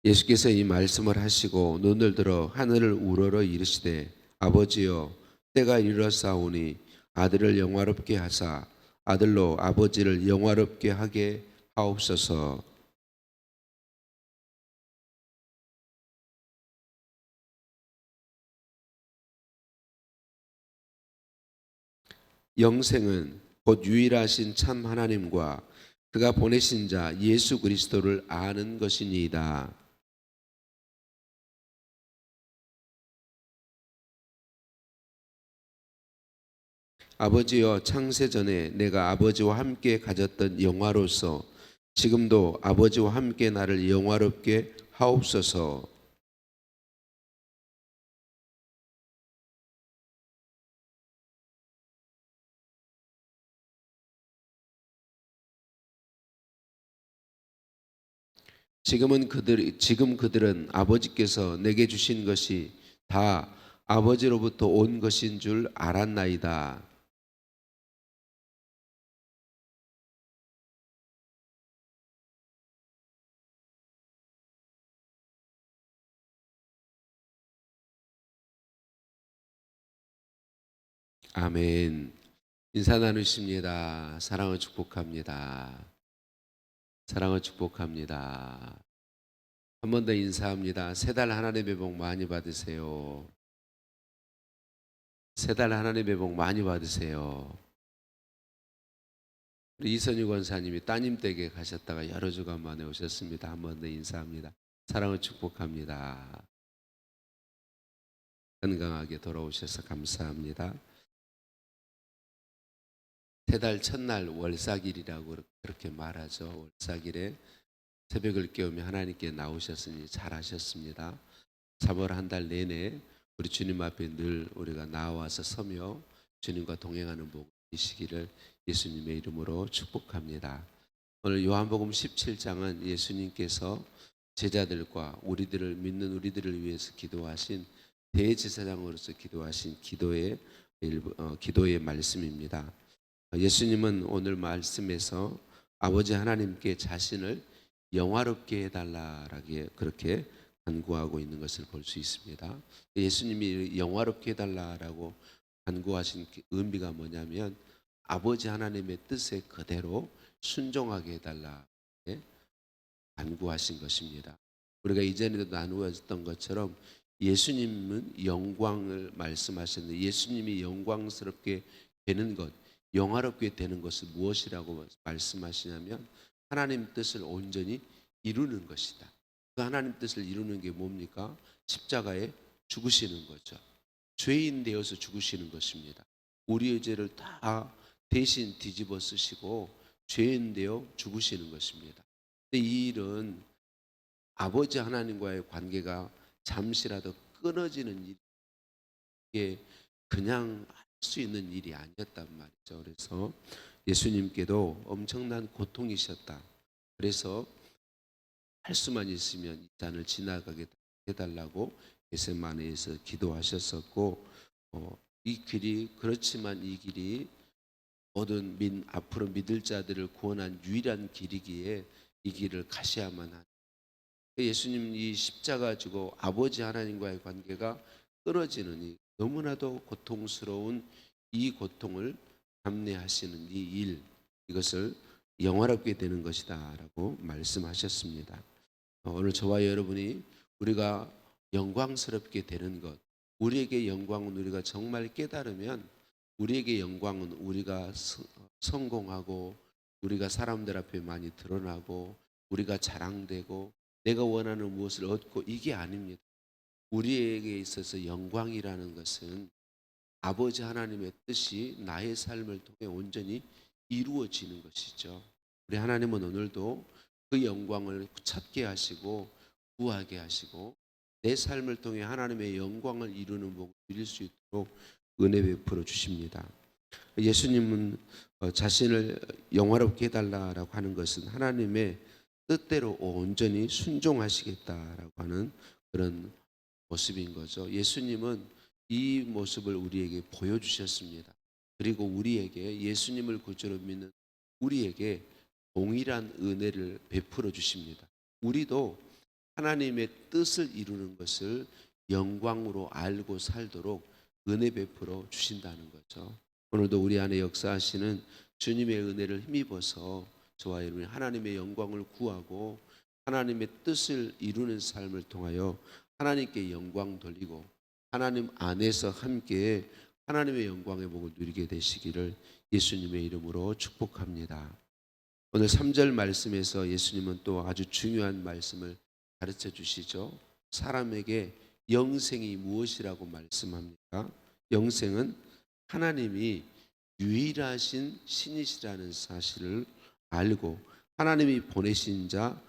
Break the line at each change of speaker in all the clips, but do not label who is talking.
예수께서 이 말씀을 하시고 눈을 들어 하늘을 우러러 이르시되 아버지여 때가 이르렀사오니 아들을 영화롭게 하사 아들로 아버지를 영화롭게 하게 하옵소서. 영생은 곧 유일하신 참 하나님과 그가 보내신 자 예수 그리스도를 아는 것이니이다. 아버지여 창세전에 내가 아버지와 함께 가졌던 영화로서 지금도 아버지와 함께 나를 영화롭게 하옵소서. 지금 그들은 아버지께서 내게 주신 것이 다 아버지로부터 온 것인 줄 알았나이다. 아멘. 인사 나누십니다. 사랑을 축복합니다. 사랑을 축복합니다. 한 번 더 인사합니다. 새 달 하나님의 복 많이 받으세요. 새 달 하나님의 복 많이 받으세요. 우리 이선유 권사님이 따님 댁에 가셨다가 여러 주간 만에 오셨습니다. 한 번 더 인사합니다. 사랑을 축복합니다. 건강하게 돌아오셔서 감사합니다. 새 달 첫날 월삭일이라고 그렇게 말하죠. 월삭일에 새벽을 깨우며 하나님께 나오셨으니 잘하셨습니다. 3월 한 달 내내 우리 주님 앞에 늘 우리가 나와서 서며 주님과 동행하는 복 이시기를 예수님의 이름으로 축복합니다. 오늘 요한복음 17장은 예수님께서 제자들과 우리들을 믿는 우리들을 위해서 기도하신 대제사장으로서 기도하신 기도의 말씀입니다. 예수님은 오늘 말씀에서 아버지 하나님께 자신을 영화롭게 해달라라고 그렇게 간구하고 있는 것을 볼 수 있습니다. 예수님이 영화롭게 해달라라고 간구하신 의미가 뭐냐면 아버지 하나님의 뜻에 그대로 순종하게 해달라 간구하신 것입니다. 우리가 이전에도 나누었던 것처럼 예수님은 영광을 말씀하셨는데 예수님이 영광스럽게 되는 것, 영화롭게 되는 것은 무엇이라고 말씀하시냐면 하나님 뜻을 온전히 이루는 것이다. 그 하나님 뜻을 이루는 게 뭡니까? 십자가에 죽으시는 거죠. 죄인 되어서 죽으시는 것입니다. 우리의 죄를 다 대신 뒤집어 쓰시고 죄인 되어 죽으시는 것입니다. 근데 이 일은 아버지 하나님과의 관계가 잠시라도 끊어지는 일이 그냥 할 수 있는 일이 아니었단 말이죠. 그래서 예수님께도 엄청난 고통이셨다. 그래서 할 수만 있으면 이 잔을 지나가게 해달라고 겟세마네에서 기도하셨었고 이 길이 그렇지만 이 길이 모든 앞으로 믿을 자들을 구원한 유일한 길이기에 이 길을 가셔야만 하는 예수님 이 십자가 지고 아버지 하나님과의 관계가 끊어지는 이 너무나도 고통스러운 이 고통을 감내하시는 이 일 이것을 영화롭게 되는 것이다라고 말씀하셨습니다. 오늘 저와 여러분이 우리가 영광스럽게 되는 것 우리에게 영광은 우리가 정말 깨달으면 우리에게 영광은 우리가 성공하고 우리가 사람들 앞에 많이 드러나고 우리가 자랑되고 내가 원하는 무엇을 얻고 이게 아닙니다. 우리에게 있어서 영광이라는 것은 아버지 하나님의 뜻이 나의 삶을 통해 온전히 이루어지는 것이죠. 우리 하나님은 오늘도 그 영광을 찾게 하시고 구하게 하시고 내 삶을 통해 하나님의 영광을 이루는 복을 누릴 수 있도록 은혜 베풀어 주십니다. 예수님은 자신을 영화롭게 해달라고 하는 것은 하나님의 뜻대로 온전히 순종하시겠다라고 하는 그런 모습인 거죠. 예수님은 이 모습을 우리에게 보여주셨습니다. 그리고 우리에게 예수님을 구주로 믿는 우리에게 동일한 은혜를 베풀어 주십니다. 우리도 하나님의 뜻을 이루는 것을 영광으로 알고 살도록 은혜 베풀어 주신다는 거죠. 오늘도 우리 안에 역사하시는 주님의 은혜를 힘입어서 저와 여러분이 하나님의 영광을 구하고 하나님의 뜻을 이루는 삶을 통하여 하나님께 영광 돌리고 하나님 안에서 함께 하나님의 영광의 복을 누리게 되시기를 예수님의 이름으로 축복합니다. 오늘 3절 말씀에서 예수님은 또 아주 중요한 말씀을 가르쳐 주시죠. 사람에게 영생이 무엇이라고 말씀합니까? 영생은 하나님이 유일하신 신이시라는 사실을 알고 하나님이 보내신 자,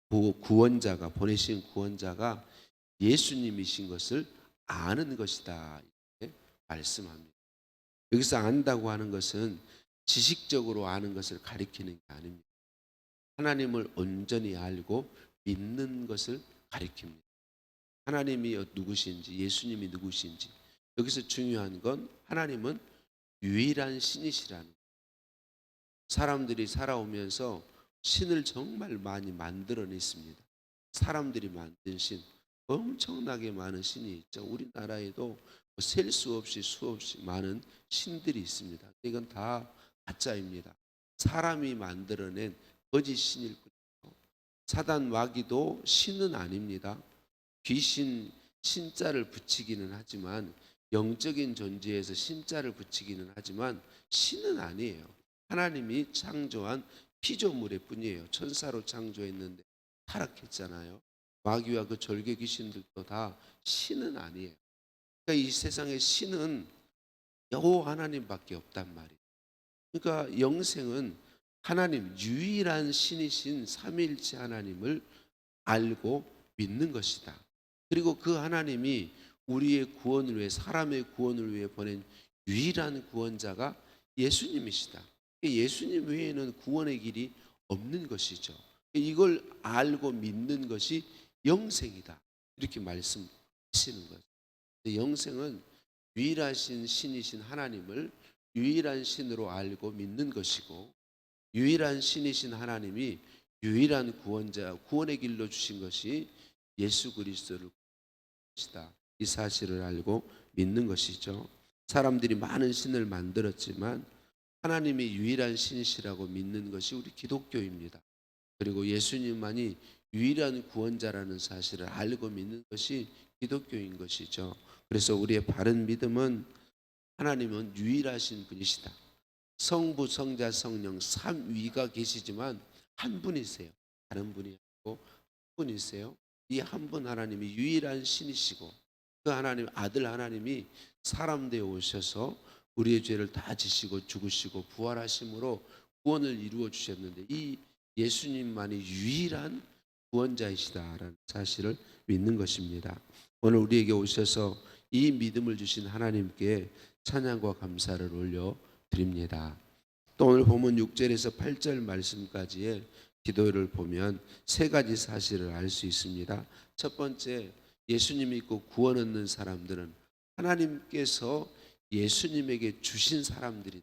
구원자가 보내신 구원자가 예수님이신 것을 아는 것이다. 이렇게 말씀합니다. 여기서 안다고 하는 것은 지식적으로 아는 것을 가리키는 게 아닙니다. 하나님을 온전히 알고 믿는 것을 가리킵니다. 하나님이 누구신지, 예수님이 누구신지. 여기서 중요한 건 하나님은 유일한 신이시라는 거예요. 사람들이 살아오면서 신을 정말 많이 만들어냈습니다. 사람들이 만든 신, 엄청나게 많은 신이 있죠. 우리나라에도 셀 수 없이 수없이 많은 신들이 있습니다. 이건 다 가짜입니다. 사람이 만들어낸 거짓 신일 뿐이죠. 사단 마귀도 신은 아닙니다. 귀신 신자를 붙이기는 하지만 영적인 존재에서 신자를 붙이기는 하지만 신은 아니에요. 하나님이 창조한 피조물의 뿐이에요. 천사로 창조했는데 타락했잖아요. 마귀와 그 절개 귀신들도 다 신은 아니에요. 그러니까 이 세상에 신은 여호와 하나님밖에 없단 말이에요. 그러니까 영생은 하나님 유일한 신이신 삼위일체 하나님을 알고 믿는 것이다. 그리고 그 하나님이 우리의 구원을 위해 사람의 구원을 위해 보낸 유일한 구원자가 예수님이시다. 예수님 외에는 구원의 길이 없는 것이죠. 이걸 알고 믿는 것이 영생이다. 이렇게 말씀하시는 거죠. 영생은 유일하신 신이신 하나님을 유일한 신으로 알고 믿는 것이고 유일한 신이신 하나님이 유일한 구원자, 구원의 길로 주신 것이 예수 그리스도를 것이다. 이 사실을 알고 믿는 것이죠. 사람들이 많은 신을 만들었지만 하나님이 유일한 신이시라고 믿는 것이 우리 기독교입니다. 그리고 예수님만이 유일한 구원자라는 사실을 알고 믿는 것이 기독교인 것이죠. 그래서 우리의 바른 믿음은 하나님은 유일하신 분이시다. 성부, 성자, 성령 삼위가 계시지만 한 분이세요. 다른 분이 아니고 한 분이세요. 이 한 분 하나님이 유일한 신이시고 그 하나님 아들 하나님이 사람 되어 오셔서 우리의 죄를 다 지시고 죽으시고 부활하심으로 구원을 이루어 주셨는데 이 예수님만이 유일한 구원자이시다라는 사실을 믿는 것입니다. 오늘 우리에게 오셔서 이 믿음을 주신 하나님께 찬양과 감사를 올려 드립니다. 또 오늘 본문 6절에서 8절 말씀까지의 기도를 보면 세 가지 사실을 알 수 있습니다. 첫 번째, 예수님 믿고 구원 얻는 사람들은 하나님께서 예수님에게 주신 사람들이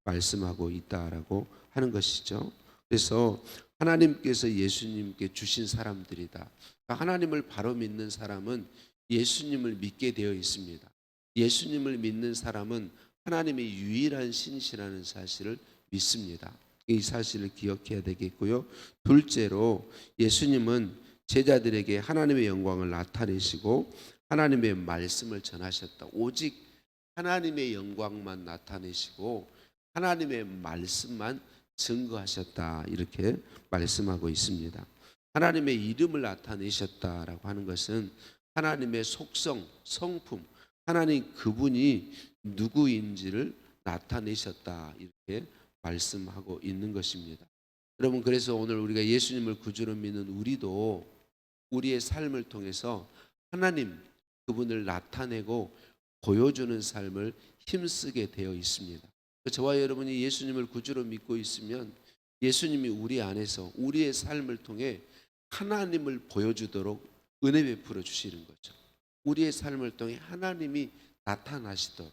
말씀하고 있다라고 하는 것이죠. 그래서 하나님께서 예수님께 주신 사람들이다. 하나님을 바로 믿는 사람은 예수님을 믿게 되어 있습니다. 예수님을 믿는 사람은 하나님의 유일한 신이시라는 사실을 믿습니다. 이 사실을 기억해야 되겠고요. 둘째로 예수님은 제자들에게 하나님의 영광을 나타내시고 하나님의 말씀을 전하셨다. 오직 하나님의 영광만 나타내시고 하나님의 말씀만 증거하셨다. 이렇게 말씀하고 있습니다. 하나님의 이름을 나타내셨다라고 하는 것은 하나님의 속성, 성품, 하나님 그분이 누구인지를 나타내셨다. 이렇게 말씀하고 있는 것입니다. 여러분, 그래서 오늘 우리가 예수님을 구주로 믿는 우리도 우리의 삶을 통해서 하나님 그분을 나타내고 보여주는 삶을 힘쓰게 되어 있습니다. 저와 여러분이 예수님을 구주로 믿고 있으면 예수님이 우리 안에서 우리의 삶을 통해 하나님을 보여주도록 은혜 베풀어 주시는 거죠. 우리의 삶을 통해 하나님이 나타나시도록.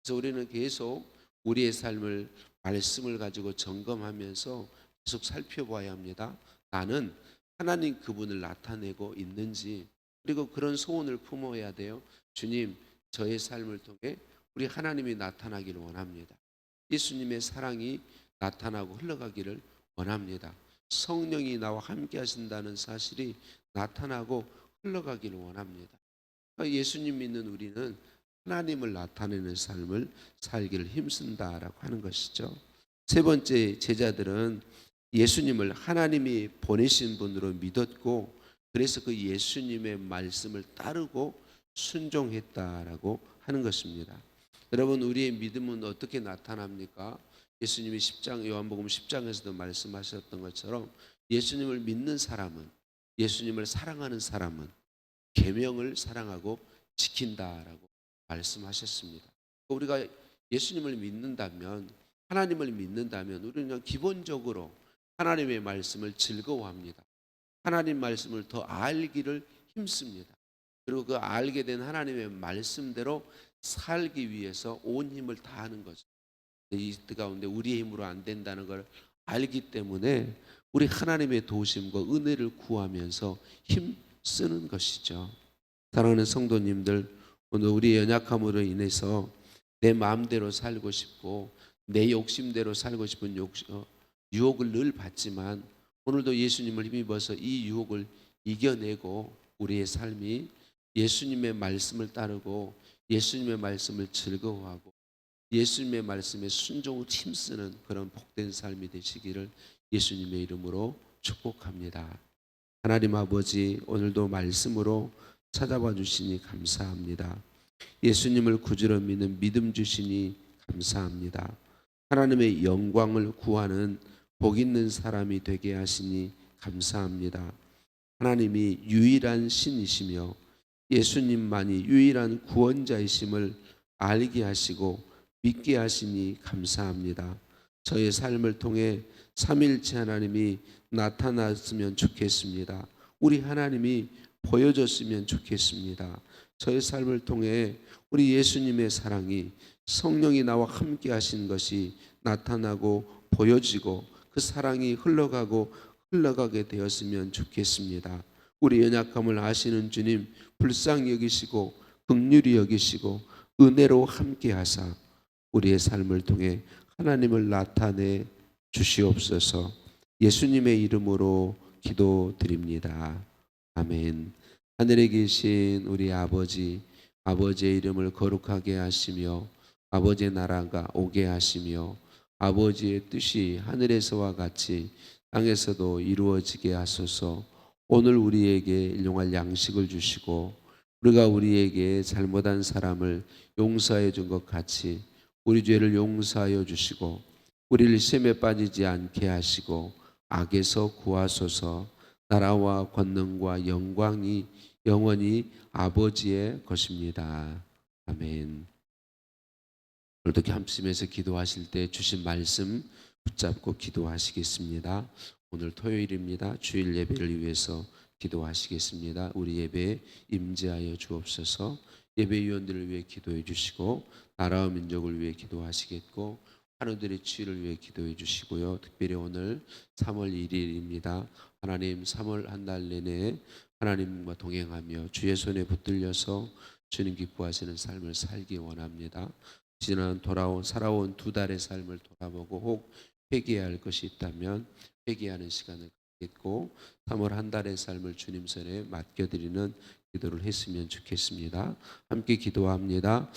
그래서 우리는 계속 우리의 삶을 말씀을 가지고 점검하면서 계속 살펴봐야 합니다. 나는 하나님 그분을 나타내고 있는지, 그리고 그런 소원을 품어야 돼요. 주님, 저의 삶을 통해 우리 하나님이 나타나기를 원합니다. 예수님의 사랑이 나타나고 흘러가기를 원합니다. 성령이 나와 함께 하신다는 사실이 나타나고 흘러가기를 원합니다. 그러니까 예수님 믿는 우리는 하나님을 나타내는 삶을 살기를 힘쓴다라고 하는 것이죠. 세 번째, 제자들은 예수님을 하나님이 보내신 분으로 믿었고, 그래서 그 예수님의 말씀을 따르고 순종했다라고 하는 것입니다. 여러분, 우리의 믿음은 어떻게 나타납니까? 예수님이 요한복음 10장에서도 말씀하셨던 것처럼 예수님을 믿는 사람은, 예수님을 사랑하는 사람은 계명을 사랑하고 지킨다라고 말씀하셨습니다. 우리가 예수님을 믿는다면, 하나님을 믿는다면 우리는 기본적으로 하나님의 말씀을 즐거워합니다. 하나님 말씀을 더 알기를 힘씁니다. 그리고 그 알게 된 하나님의 말씀대로 살기 위해서 온 힘을 다하는 거죠. 이 가운데 우리의 힘으로 안 된다는 걸 알기 때문에 우리 하나님의 도우심과 은혜를 구하면서 힘 쓰는 것이죠. 사랑하는 성도님들, 오늘 우리의 연약함으로 인해서 내 마음대로 살고 싶고 내 욕심대로 살고 싶은 유혹을 늘 받지만, 오늘도 예수님을 힘입어서 이 유혹을 이겨내고 우리의 삶이 예수님의 말씀을 따르고 예수님의 말씀을 즐거워하고 예수님의 말씀에 순종을 힘쓰는 그런 복된 삶이 되시기를 예수님의 이름으로 축복합니다. 하나님 아버지, 오늘도 말씀으로 찾아봐 주시니 감사합니다. 예수님을 구주로 믿는 믿음 주시니 감사합니다. 하나님의 영광을 구하는 복 있는 사람이 되게 하시니 감사합니다. 하나님이 유일한 신이시며 예수님만이 유일한 구원자이심을 알게 하시고 믿게 하시니 감사합니다. 저의 삶을 통해 삼일체 하나님이 나타났으면 좋겠습니다. 우리 하나님이 보여줬으면 좋겠습니다. 저의 삶을 통해 우리 예수님의 사랑이, 성령이 나와 함께 하신 것이 나타나고 보여지고 그 사랑이 흘러가게 되었으면 좋겠습니다. 우리 연약함을 아시는 주님, 불쌍히 여기시고 긍휼히 여기시고 은혜로 함께 하사 우리의 삶을 통해 하나님을 나타내 주시옵소서. 예수님의 이름으로 기도드립니다. 아멘. 하늘에 계신 우리 아버지, 아버지의 이름을 거룩하게 하시며 아버지의 나라가 오게 하시며 아버지의 뜻이 하늘에서와 같이 땅에서도 이루어지게 하소서. 오늘 우리에게 일용할 양식을 주시고 우리가 우리에게 잘못한 사람을 용서해 준 것 같이 우리 죄를 용서하여 주시고 우리를 시험에 빠지지 않게 하시고 악에서 구하소서. 나라와 권능과 영광이 영원히 아버지의 것입니다. 아멘. 오늘도 함심에서 기도하실 때 주신 말씀 붙잡고 기도하시겠습니다. 오늘 토요일입니다. 주일 예배를 위해서 기도하시겠습니다. 우리 예배에 임재하여 주옵소서. 예배위원들을 위해 기도해 주시고 나라와 민족을 위해 기도하시겠고 환우들의 치유를 위해 기도해 주시고요. 특별히 오늘 3월 1일입니다. 하나님, 3월 한 달 내내 하나님과 동행하며 주의 손에 붙들려서 주님 기뻐하시는 삶을 살기 원합니다. 지난 살아온 2달의 삶을 돌아보고 혹 회개해야 할 것이 있다면 회개하는 시간을 갖겠고 3월 한 달의 삶을 주님 손에 맡겨드리는 기도를 했으면 좋겠습니다. 함께 기도합니다.